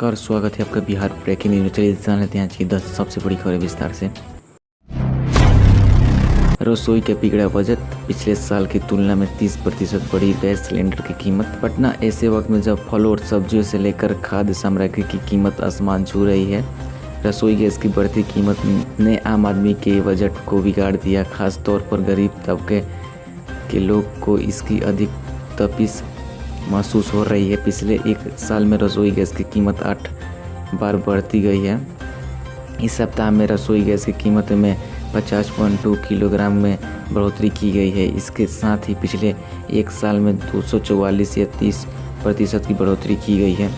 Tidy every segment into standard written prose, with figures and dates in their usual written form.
नमस्कार, स्वागत है आपका बिहार ब्रेकिंग न्यूज। चलिए जान लेते हैं आज की 10 सबसे बड़ी खबरें विस्तार से। रसोई का बिगड़ा बजट, पिछले साल की तुलना में 30% बढ़ी गैस सिलेंडर की कीमत। पटना ऐसे वक्त में जब फल और सब्जियों से लेकर खाद्य सामग्री की कीमत आसमान छू रही है, रसोई गैस की बढ़ती कीमत ने आम आदमी के बजट को बिगाड़ दिया। खास तौर पर गरीब तबके के लोग को इसकी अधिक तपिश महसूस हो रही है। पिछले एक साल में रसोई गैस की कीमत 8 बार बढ़ती गई है। इस सप्ताह में रसोई गैस की कीमत में 50.2 किलोग्राम में बढ़ोतरी की गई है। इसके साथ ही पिछले एक साल में 244 या 30% की बढ़ोतरी की गई है।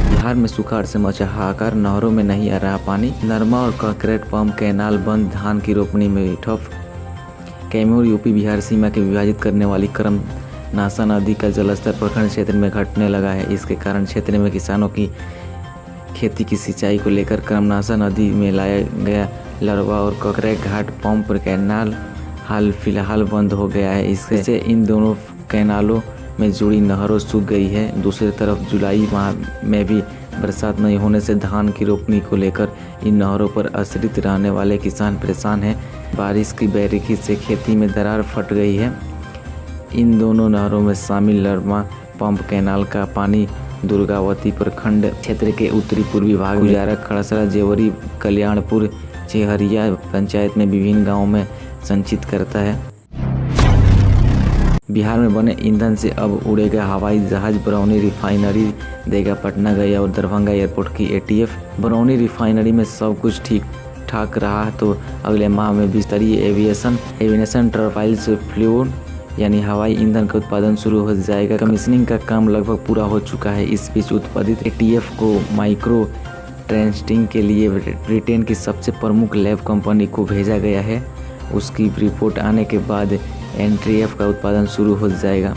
बिहार में सुखाड़ से मचा हाहाकार, नहरों में नहीं आ रहा पानी। नरमा और कंक्रीट पंप कैनाल बंद, धान की रोपनी में ठप। कैमूर यूपी बिहार सीमा के विभाजित करने वाली करमनासा नदी का जलस्तर प्रखंड क्षेत्र में घटने लगा है। इसके कारण क्षेत्र में किसानों की खेती की सिंचाई को लेकर करमनासा नदी में लाया गया लरवा और ककरे घाट पंप कैनाल हाल फिलहाल बंद हो गया है। इससे इन दोनों कैनालों में जुड़ी नहरों सूख गई है। दूसरी तरफ जुलाई माह में भी बरसात नहीं होने से धान की रोपनी को लेकर इन नहरों पर आश्रित रहने वाले किसान परेशान हैं। बारिश की बेरखी से खेती में दरार फट गई है। इन दोनों नहरों में शामिल लरमा पंप कैनाल का पानी दुर्गावती प्रखंड क्षेत्र के उत्तरी पूर्वी भाग गुजारा, खड़सरा, जेवरी, कल्याणपुर, चेहरिया पंचायत में विभिन्न गांवों में संचित करता है। बिहार में बने ईंधन से अब उड़ेगा हवाई जहाज। बरौनी रिफाइनरी देगा पटना गया और दरभंगा एयरपोर्ट की ATF। बरौनी रिफाइनरी में सब कुछ ठीक ठाक रहा तो अगले माह में बिस्तरीय एविएशन टर्बाइन्स फ्लूइड यानी हवाई ईंधन का उत्पादन शुरू हो जाएगा। कमीशनिंग का काम लगभग पूरा हो चुका है। इस बीच उत्पादित ATF को माइक्रो टेस्टिंग के लिए ब्रिटेन की सबसे प्रमुख लैब कंपनी को भेजा गया है। उसकी रिपोर्ट आने के बाद NTF का उत्पादन शुरू हो जाएगा।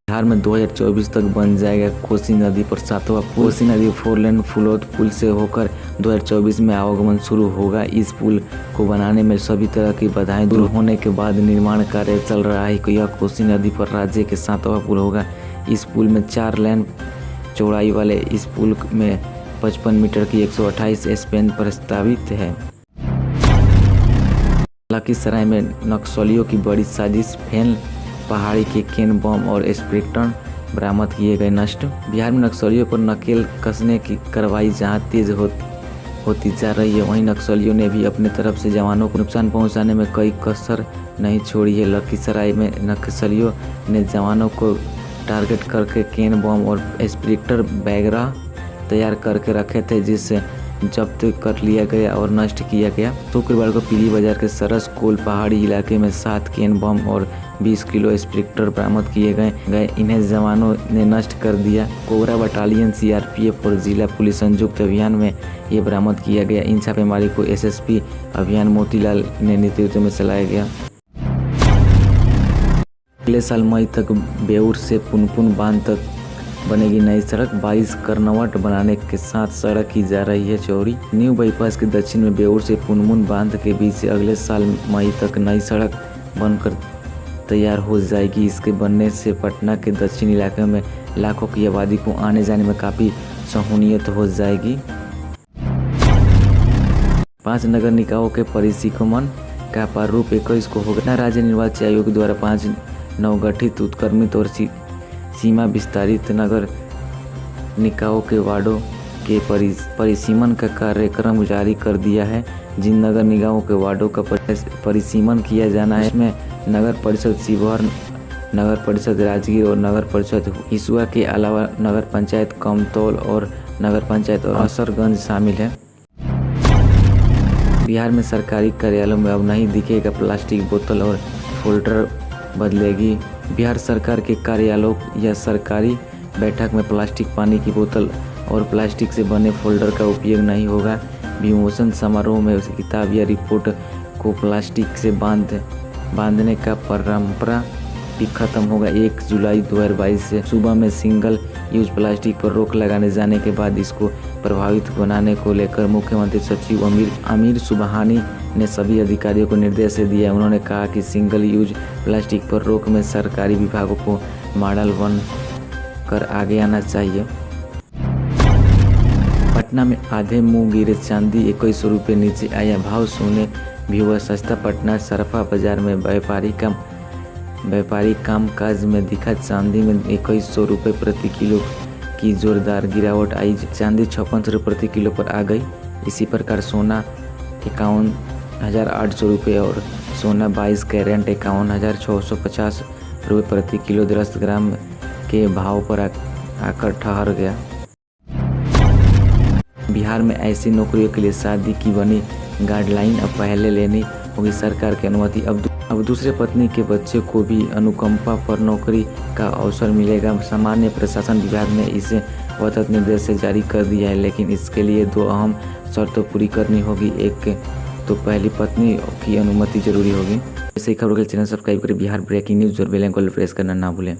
बिहार में 2024 तक बन जाएगा कोसी नदी पर 7वां पुल। कोसी नदी 4 लेन फुलौत पुल से होकर 2024 में आवागमन शुरू होगा। इस पुल को बनाने में सभी तरह की बाधाएं दूर होने के बाद निर्माण कार्य चल रहा है। यह कोसी नदी पर राज्य के 7वां पुल होगा। इस पुल में 4 लेन चौड़ाई वाले इस पुल में 55 मीटर की 128 स्पैन प्रस्तावित है। लखीसराय में नक्सलियों की बड़ी साजिश, फेल पहाड़ी के केन बम और स्प्रिंटर बरामद किए गए, नष्ट। बिहार में नक्सलियों पर नकेल कसने की कार्रवाई जहां तेज होती जा रही है, वहीं नक्सलियों ने भी अपने तरफ से जवानों को नुकसान पहुंचाने में कोई कसर नहीं छोड़ी है। लखीसराय में नक्सलियों ने जवानों को टारगेट करके केन बम और स्प्रिंटर वगैरह तैयार करके रखे थे, जिससे जब्त कर लिया गया और नष्ट किया गया। शुक्रवार को पीली बाजार के सरस कोल पहाड़ी इलाके में 7 केन बम और 20 किलो स्प्रिंटर बरामद किए गए। इन्हें जवानों ने नष्ट कर दिया। कोबरा बटालियन, CRPF और जिला पुलिस संयुक्त अभियान में ये बरामद किया गया। इन छापेमारी को SSP अभियान मोतीलाल ने नेतृत्व में चलाया गया। अगले साल मई तक बेउर से पुनपुन बांध तक बनेगी नई सड़क। 22 करनवट बनाने के साथ सड़क की जा रही है चौड़ी। न्यू बाईपास के दक्षिण में बेउर से पुनपुन बांध के बीच से अगले साल मई तक नई सड़क बनकर तैयार हो जाएगी। इसके बनने से पटना के दक्षिणी इलाके में लाखों की आबादी को आने जाने में काफ़ी सहूलियत हो जाएगी। 5 नगर निकायों के परिसीमन का प्रारूप 21 को होगा। राज्य निर्वाचन आयोग द्वारा 5 नवगठित उत्क्रमित और सीमा विस्तारित नगर निकायों के वार्डों के परिसीमन का कार्यक्रम जारी कर दिया है। जिन नगर निकायों के वार्डों का परिसीमन किया जाना है, इसमें नगर परिषद शिवहर, नगर परिषद राजगीर और नगर परिषद हिसुआ के अलावा नगर पंचायत कमतौल और नगर पंचायत और असरगंज शामिल है। बिहार में सरकारी कार्यालयों में अब नहीं दिखेगा प्लास्टिक बोतल और फोल्डर बदलेगी। बिहार सरकार के कार्यालयों या सरकारी बैठक में प्लास्टिक पानी की बोतल और प्लास्टिक से बने फोल्डर का उपयोग नहीं होगा। विमोचन समारोह में किताब या रिपोर्ट को प्लास्टिक से बांधने का परंपरा भी खत्म होगा। 1 जुलाई 2022 से सुबह में सिंगल यूज प्लास्टिक पर रोक लगाने जाने के बाद इसको प्रभावित बनाने को लेकर मुख्यमंत्री सचिव आमिर सुबहानी ने सभी अधिकारियों को निर्देश दिया। उन्होंने कहा कि सिंगल यूज प्लास्टिक पर रोक में सरकारी विभागों को मॉडल 1 कर आगे आना चाहिए। पटना में आधे मुंह गिरे चांदी 2100 रुपये नीचे आया, भाव सोने भी हुआ सस्ता। पटना सराफा बाजार में व्यापारिक कामकाज में दिखा चांदी में 2100 रुपये प्रति किलो की जोरदार गिरावट आई। चांदी 5600 रुपये प्रति किलो पर आ गई। इसी प्रकार सोना 51,800 रुपये और सोना 22 कैरेट 51,650 रुपये प्रति किलो 10 ग्राम के भाव पर आकर ठहर गया। बिहार में ऐसी नौकरियों के लिए शादी की बनी गाइडलाइन, अब पहले लेनी होगी सरकार की अनुमति। अब दूसरे पत्नी के बच्चे को भी अनुकंपा पर नौकरी का अवसर मिलेगा। सामान्य प्रशासन विभाग ने इसे वतन निर्देश से जारी कर दिया है, लेकिन इसके लिए 2 अहम शर्तें पूरी करनी होगी। एक तो पहली पत्नी की अनुमति जरूरी होगी। ऐसे ही खबरों के चैनल सब्सक्राइब करें। बिहार ब्रेकिंग न्यूज़ और बेल आइकन को प्रेस करना ना भूलें।